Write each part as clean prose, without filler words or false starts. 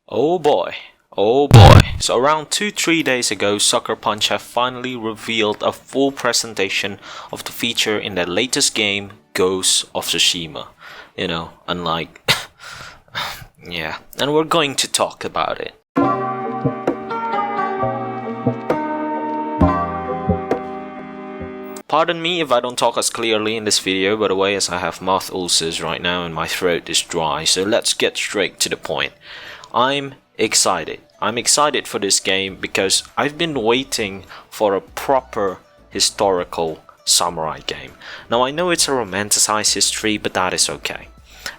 Oh boy, oh boy. So around 2-3 days ago, Sucker Punch have finally revealed a full presentation of the feature in their latest game, Ghost of Tsushima. You know, unlike... yeah, and we're going to talk about it. Pardon me if I don't talk as clearly in this video, by the way, as I have mouth ulcers right now and my throat is dry, so let's get straight to the point. I'm excited. I'm excited for this game because I've been waiting for a proper historical samurai game. Now I know it's a romanticized history, but that is okay.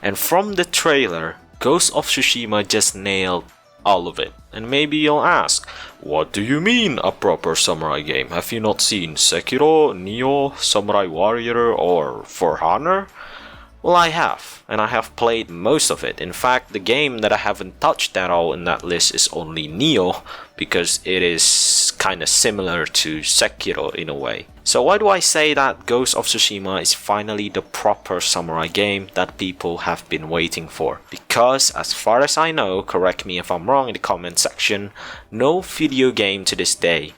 And from the trailer, Ghost of Tsushima just nailed all of it. And maybe you'll ask, what do you mean a proper samurai game? Have you not seen Sekiro, Nioh, Samurai Warrior or For Honor? Well, I have, and I have played most of it. In fact, the game that I haven't touched at all in that list is only Nioh, because it is kinda similar to Sekiro in a way. So why do I say that Ghost of Tsushima is finally the proper samurai game that people have been waiting for? Because as far as I know, correct me if I'm wrong in the comment section, no video game to this day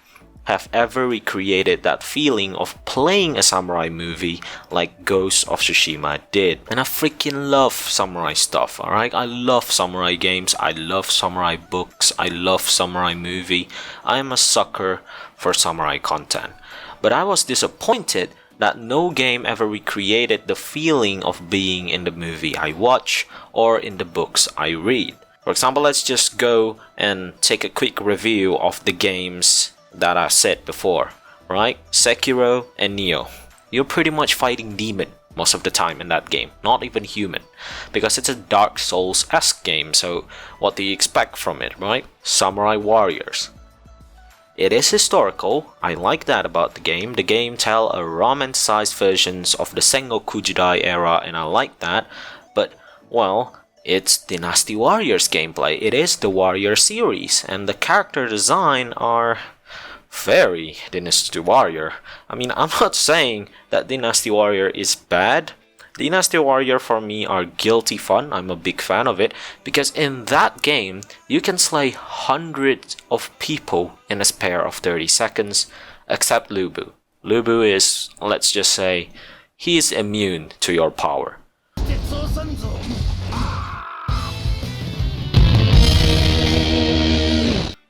have ever recreated that feeling of playing a samurai movie like Ghost of Tsushima did. And I freaking love samurai stuff, alright? I love samurai games, I love samurai books, I love samurai movie. I am a sucker for samurai content. But I was disappointed that no game ever recreated the feeling of being in the movie I watch or in the books I read. For example, let's just go and take a quick review of the games that I said before, right? Sekiro and Nioh. You're pretty much fighting demon most of the time in that game, not even human, because it's a Dark Souls-esque game, so what do you expect from it, right? Samurai Warriors. It is historical, I like that about the game. The game tells a romanticized versions of the Sengoku Jidai era, and I like that, but, well, it's Dynasty Warriors gameplay. It is the Warrior series, and the character design are very Dynasty Warrior. I mean, I'm not saying that Dynasty Warrior is bad. Dynasty Warrior for me are guilty fun. I'm a big fan of it because in that game you can slay hundreds of people in a spare of 30 seconds except Lubu. Lubu is, let's just say, he is immune to your power.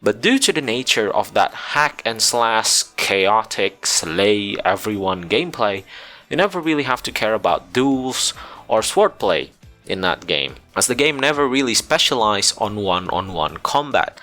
But due to the nature of that hack and slash chaotic slay everyone gameplay, you never really have to care about duels or swordplay in that game, as the game never really specializes on one-on-one combat.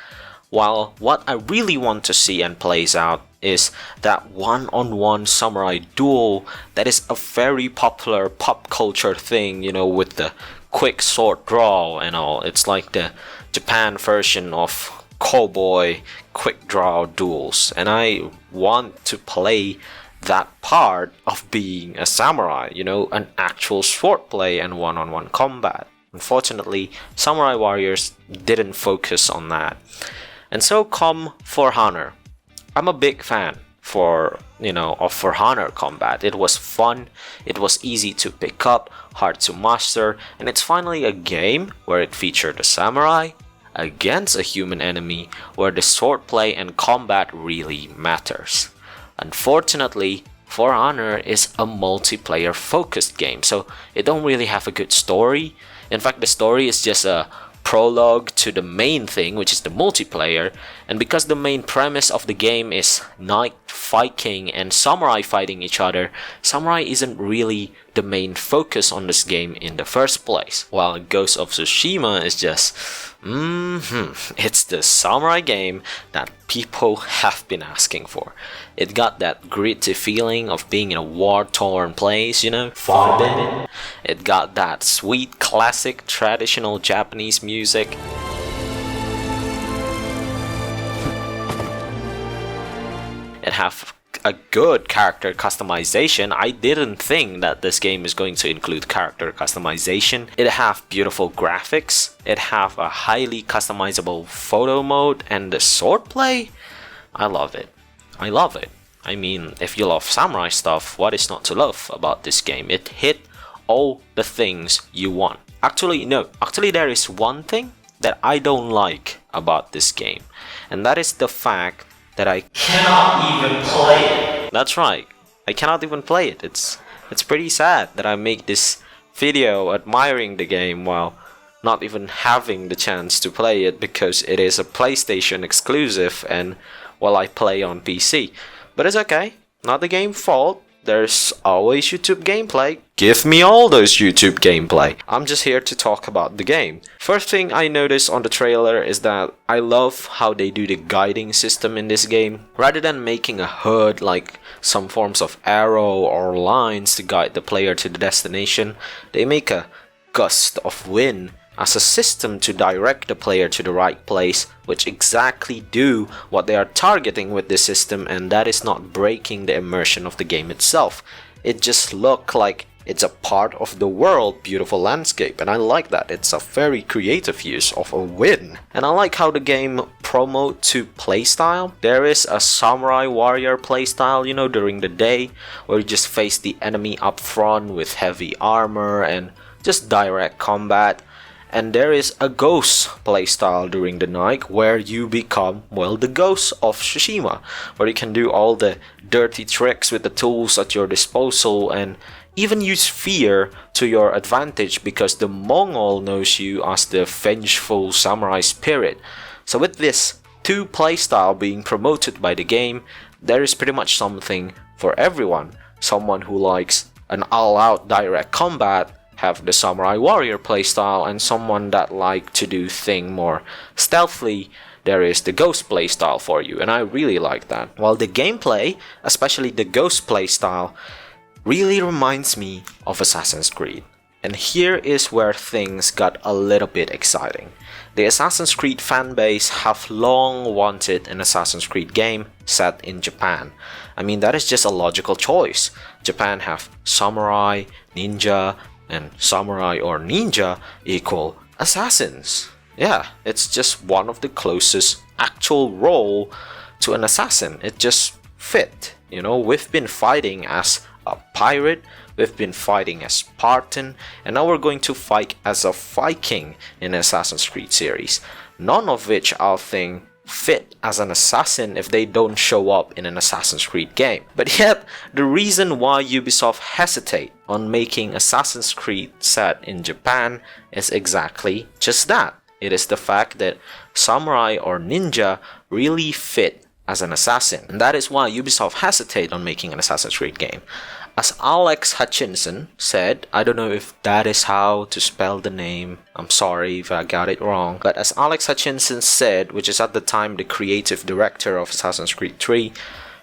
While what I really want to see and plays out is that one-on-one samurai duel that is a very popular pop culture thing, you know, with the quick sword draw and all. It's like the Japan version of cowboy quick draw duels, and I want to play that part of being a samurai, you know, an actual swordplay and one-on-one combat. Unfortunately, Samurai Warriors didn't focus on that. And so come For Honor. I'm a big fan of For Honor combat. It was fun, it was easy to pick up, hard to master, and it's finally a game where it featured a samurai against a human enemy where the swordplay and combat really matters. Unfortunately, For Honor is a multiplayer focused game, so it don't really have a good story. In fact, the story is just a prologue to the main thing, which is the multiplayer, and because the main premise of the game is knight Viking and samurai fighting each other, samurai isn't really the main focus on this game in the first place. While Ghost of Tsushima is just, it's the samurai game that people have been asking for. It got that gritty feeling of being in a war-torn place, you know, forbidden. It got that sweet, classic, traditional Japanese music. It have a good character customization. I didn't think that this game is going to include character customization. It have beautiful graphics. It have a highly customizable photo mode, and the swordplay, I love it. I love it. I mean, if you love samurai stuff, what is not to love about this game? It hit all the things you want. Actually, no. Actually, there is one thing that I don't like about this game, and that is the fact that I cannot even play it. That's right, I cannot even play it. It's pretty sad that I make this video admiring the game while not even having the chance to play it because it is a PlayStation exclusive and while I play on PC. But it's okay, not the game's fault. There's always YouTube gameplay. Give me all those YouTube gameplay. I'm just here to talk about the game. First thing I noticed on the trailer is that I love how they do the guiding system in this game. Rather than making a HUD like some forms of arrow or lines to guide the player to the destination, they make a gust of wind as a system to direct the player to the right place, which exactly do what they are targeting with this system, and that is not breaking the immersion of the game itself. It just looks like it's a part of the world, beautiful landscape, and I like that. It's a very creative use of a wind. And I like how the game promote to playstyle. There is a samurai warrior playstyle, you know, during the day, where you just face the enemy up front with heavy armor and just direct combat. And there is a ghost playstyle during the night where you become, well, the Ghost of Tsushima, where you can do all the dirty tricks with the tools at your disposal and even use fear to your advantage because the Mongol knows you as the vengeful samurai spirit. So with this two playstyle being promoted by the game, there is pretty much something for everyone. Someone who likes an all-out direct combat have the samurai warrior playstyle, and someone that like to do thing more stealthily, there is the ghost playstyle for you, and I really like that. While the gameplay, especially the ghost playstyle, really reminds me of Assassin's Creed. And here is where things got a little bit exciting. The Assassin's Creed fanbase have long wanted an Assassin's Creed game set in Japan. I mean, that is just a logical choice. Japan have samurai, ninja, and samurai or ninja equal assassins. Yeah, it's just one of the closest actual role to an assassin. It just fit. You know, we've been fighting as a pirate, we've been fighting as Spartan, and now we're going to fight as a Viking in the Assassin's Creed series. None of which I'll think fit as an assassin if they don't show up in an Assassin's Creed game. But yet, the reason why Ubisoft hesitate on making Assassin's Creed set in Japan is exactly just that. It is the fact that samurai or ninja really fit as an assassin. And that is why Ubisoft hesitate on making an Assassin's Creed game. As Alex Hutchinson said, I don't know if that is how to spell the name, I'm sorry if I got it wrong, but as Alex Hutchinson said, which is at the time the creative director of Assassin's Creed 3,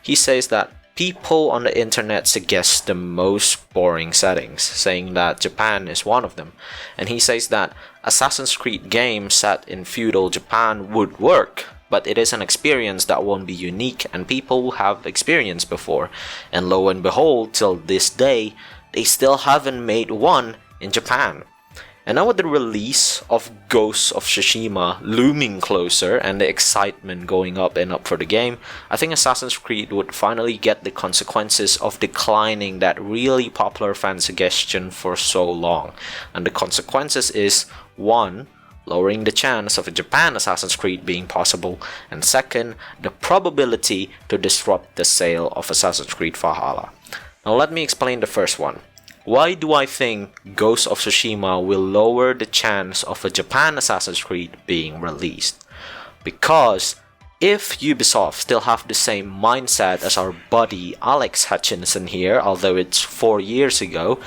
he says that people on the internet suggest the most boring settings, saying that Japan is one of them. And he says that Assassin's Creed game set in feudal Japan would work, but it is an experience that won't be unique and people have experienced before. And lo and behold, till this day, they still haven't made one in Japan. And now with the release of Ghost of Tsushima looming closer and the excitement going up and up for the game, I think Assassin's Creed would finally get the consequences of declining that really popular fan suggestion for so long. And the consequences is 1. Lowering the chance of a Japan Assassin's Creed being possible, and 2nd, the probability to disrupt the sale of Assassin's Creed Valhalla. Now let me explain the first one. Why do I think Ghost of Tsushima will lower the chance of a Japan Assassin's Creed being released? Because if Ubisoft still have the same mindset as our buddy Alex Hutchinson here, although it's 4 years ago,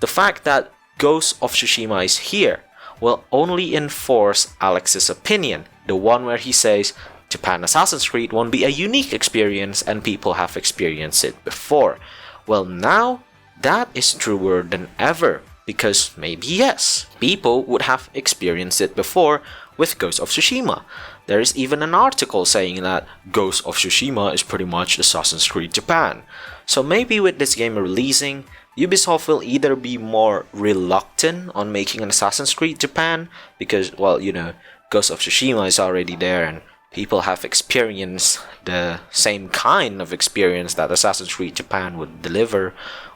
the fact that Ghost of Tsushima is here will only enforce Alex's opinion, the one where he says Japan Assassin's Creed won't be a unique experience and people have experienced it before. Well, now that is truer than ever, because maybe yes, people would have experienced it before with Ghost of Tsushima. There is even an article saying that Ghost of Tsushima is pretty much Assassin's Creed Japan. So maybe with this game releasing, Ubisoft will either be more reluctant on making an Assassin's Creed Japan because, well, you know, Ghost of Tsushima is already there and people have experienced the same kind of experience that Assassin's Creed Japan would deliver,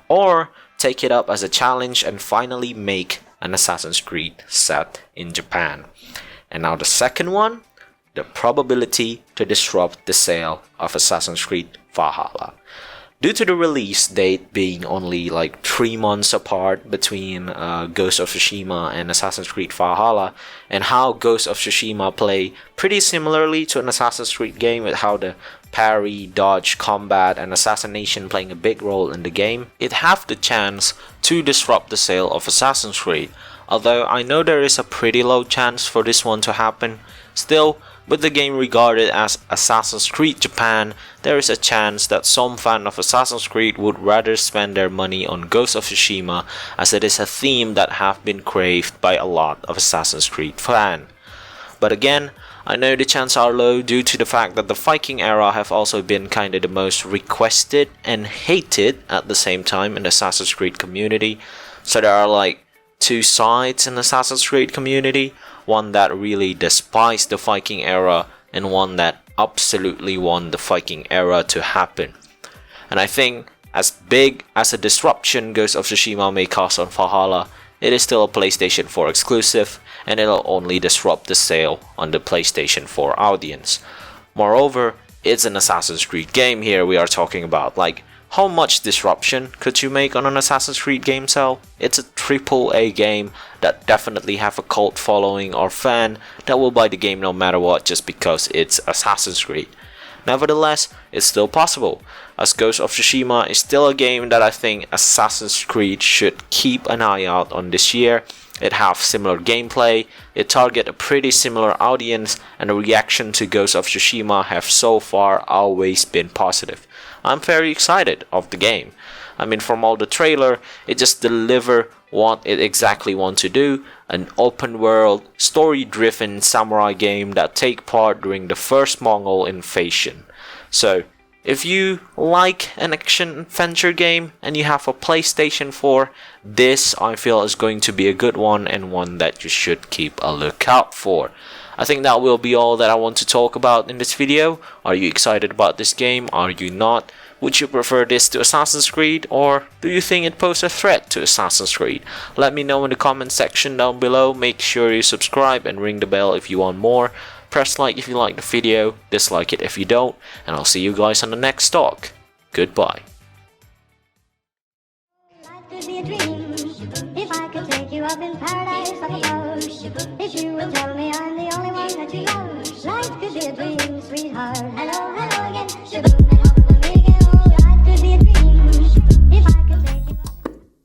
or take it up as a challenge and finally make an Assassin's Creed set in Japan. And now the second one, the probability to disrupt the sale of Assassin's Creed Valhalla. Due to the release date being only like 3 months apart between Ghost of Tsushima and Assassin's Creed Valhalla, and how Ghost of Tsushima play pretty similarly to an Assassin's Creed game with how the parry, dodge, combat, and assassination playing a big role in the game, it have the chance to disrupt the sale of Assassin's Creed. Although I know there is a pretty low chance for this one to happen, still, with the game regarded as Assassin's Creed Japan, there is a chance that some fan of Assassin's Creed would rather spend their money on Ghost of Tsushima, as it is a theme that have been craved by a lot of Assassin's Creed fans. But again, I know the chances are low due to the fact that the Viking era have also been kinda the most requested and hated at the same time in the Assassin's Creed community. So there are like 2 sides in the Assassin's Creed community, one that really despised the Viking era and one that absolutely want the Viking era to happen. And I think as big as a disruption Ghost of Tsushima may cause on Valhalla, it is still a PlayStation 4 exclusive and it'll only disrupt the sale on the PlayStation 4 audience. Moreover, it's an Assassin's Creed game here we are talking about. Like, how much disruption could you make on an Assassin's Creed game sale? It's a AAA game that definitely have a cult following or fan that will buy the game no matter what just because it's Assassin's Creed. Nevertheless, it's still possible, as Ghost of Tsushima is still a game that I think Assassin's Creed should keep an eye out on this year. It have similar gameplay, it target a pretty similar audience, and the reaction to Ghost of Tsushima have so far always been positive. I'm very excited of the game. I mean, from all the trailer, it just deliver what it exactly want to do, an open world, story-driven samurai game that take part during the first Mongol invasion. So, if you like an action-adventure game and you have a PlayStation 4, this I feel is going to be a good one and one that you should keep a lookout for. I think that will be all that I want to talk about in this video. Are you excited about this game? Are you not? Would you prefer this to Assassin's Creed, or do you think it poses a threat to Assassin's Creed? Let me know in the comment section down below. Make sure you subscribe and ring the bell if you want more. Press like if you like the video, dislike it if you don't, and I'll see you guys on the next talk. Goodbye. If I could take you up in paradise, I suppose. If you would tell me I'm the only one that you love, life could be a dream, sweetheart. Hello, hello again.